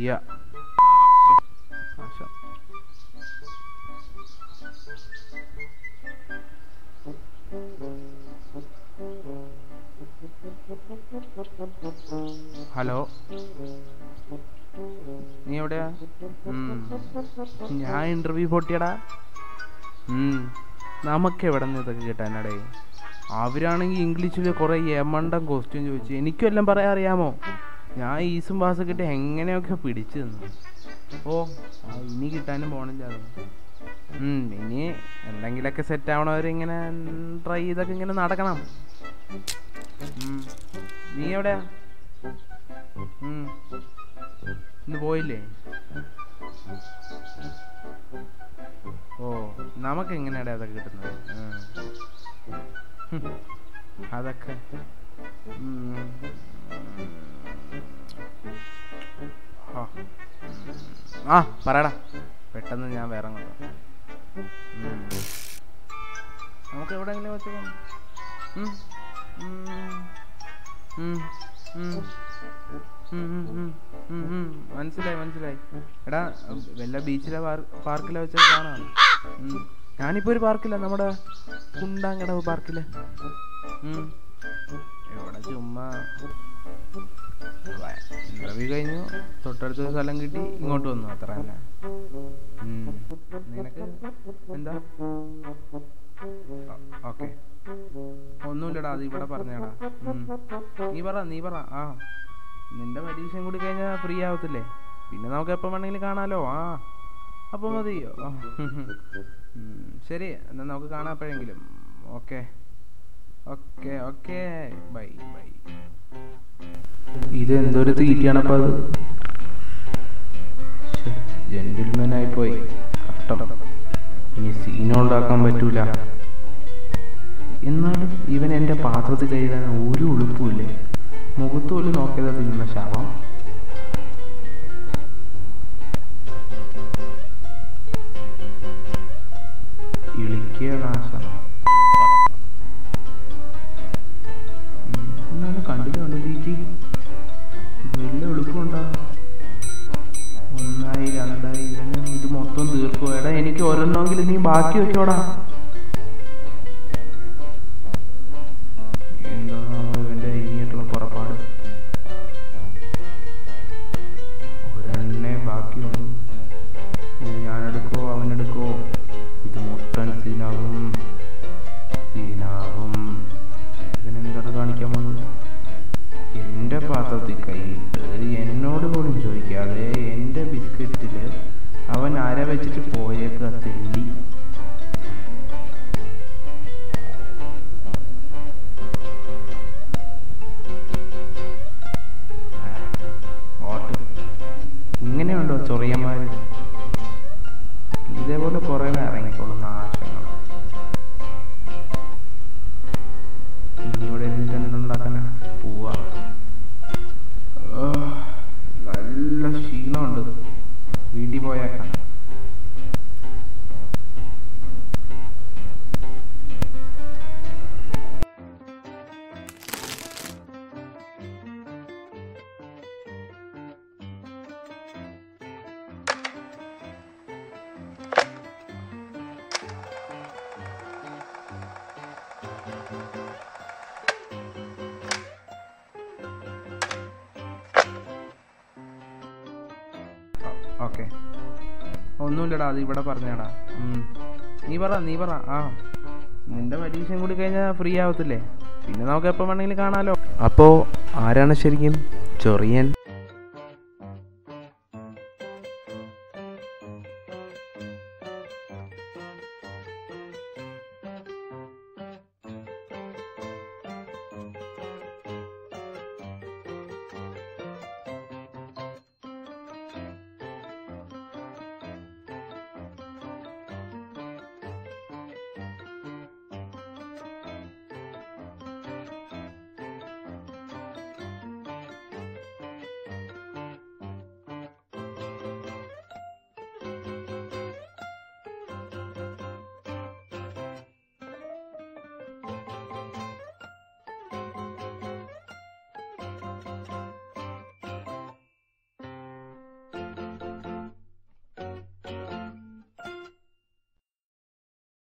വയ്യ. ഹലോ, നീ എവിടെയാ? ഞാൻ ഇന്റർവ്യൂ പൊട്ടിയടാ. നമുക്ക് എവിടെ നിന്ന് ഇതൊക്കെ കിട്ടാനടേ? അവരാണെങ്കിൽ ഇംഗ്ലീഷിൽ കുറേ യമണ്ടൻ ക്വസ്റ്റ്യൻ ചോദിച്ചു. എനിക്കും എല്ലാം പറയാൻ അറിയാമോ? ഞാൻ ഈസും പാസൊക്കെ ഇട്ട് എങ്ങനെയൊക്കെ പിടിച്ചു തന്നു. ഇനി കിട്ടാനും പോണില്ല അത്. ഇനി എന്തെങ്കിലുമൊക്കെ സെറ്റ് ആവണവരിങ്ങനെ ട്രൈ ചെയ്തൊക്കെ ഇങ്ങനെ നടക്കണം. നീ എവിടെയാ? ഇന്ന് പോയില്ലേ? നമുക്ക് എങ്ങനെയാടാ അതൊക്കെ കിട്ടുന്നത്? അതൊക്കെ പറയടാ, പെട്ടെന്ന് ഞാൻ വേറെ നമുക്ക് എവിടെയെങ്കിലും വെച്ചേക്കാം. മനസ്സിലായി. എടാ, വല്ല ബീച്ചിലെ പാർക്കിലെ വെച്ച് കാണാം. ഞാനിപ്പോ ഒരു പാർക്കില്ല, നമ്മുടെ കുണ്ടാങ്കടവ് പാർക്കില്. ഇവിടെ ചുമ്മാ ഇന്റർവ്യൂ കഴിഞ്ഞു, തൊട്ടടുത്തൊരു സ്ഥലം കിട്ടി, ഇങ്ങോട്ട് വന്നു, അത്ര തന്നെ. നിനക്ക് എന്താ? ഓക്കെ, ഒന്നുമില്ലടാ, അത് ഇവിടെ പറഞ്ഞേടാ. നീ പറ. നിന്റെ പരീക്ഷയും കൂടി കഴിഞ്ഞാൽ ഫ്രീ ആവത്തില്ലേ? പിന്നെ നമുക്ക് എപ്പം വേണമെങ്കിലും കാണാലോ. അപ്പം മതിയോ? ശരി, എന്നാൽ നമുക്ക് കാണാം എപ്പോഴെങ്കിലും. Okay, bye. ഇത് എന്തൊരു തീറ്റയാണപ്പോ അത്. ജെന്റിൽമാനായി പോയി, കഷ്ടം. ഇനി സീനുണ്ടാക്കാൻ പറ്റൂല. എന്നാലും ഇവൻ എൻ്റെ പാത്രത്തിൽ കഴുകാൻ ഒരു ഉളുപ്പുമില്ലേ? മുഖത്തോല് നോക്കിയതാ തിന്നുന്ന ശവം. ഇളിക്കിയ നാശം. എന്നാലും കണ്ടില്ല തീറ്റി വലിയ എളുപ്പമുണ്ടാ. 1 2 ഇവന് ഇത് മൊത്തം തീർക്കുവോ? എടാ, എനിക്ക് ഒരെണ്ണമെങ്കിലും നീ ബാക്കി വെച്ചോടാ. എന്താ ഇവന്റെ ഇനിയായിട്ടുള്ള പുറപ്പാട്? ഒരെണ്ണേ ബാക്കിയുള്ളൂ. ഞാനെടുക്കോ അവനെടുക്കോ? ഇത് മൊത്തം സീനാവും. ഇവനെന്താണ് കാണിക്കാൻ പോകുന്നത്? എൻ്റെ പാത്രത്തിൽ കൈയിട്ട് എന്നോട് പോലും ചോദിക്കാതെ എൻ്റെ ബിസ്ക്കറ്റില് അവൻ അര വെച്ചിട്ട് പോയേക്കാ തെണ്ടി. ഇങ്ങനെയുണ്ടോ ചൊറിയന്മാര്? ഇതേപോലെ കുറെ ഇറങ്ങിക്കോളും നാശങ്ങൾ. ഇനി ഇവിടെ എന്തുണ്ടാക്കാനാ? പോവാ. നല്ല ക്ഷീണമുണ്ട്, വീട്ടിൽ പോയേക്കാം. ഓക്കെ, ഒന്നുമില്ലടാ, അത് ഇവിടെ പറഞ്ഞേടാ. നീ പറ. നിന്റെ പരീക്ഷയും കൂടി കഴിഞ്ഞാൽ ഫ്രീ ആവത്തില്ലേ? പിന്നെ നമുക്ക് എപ്പം വേണമെങ്കിലും കാണാലോ. അപ്പോൾ ആരാണ് ശരിക്കും ചൊറിയൻ?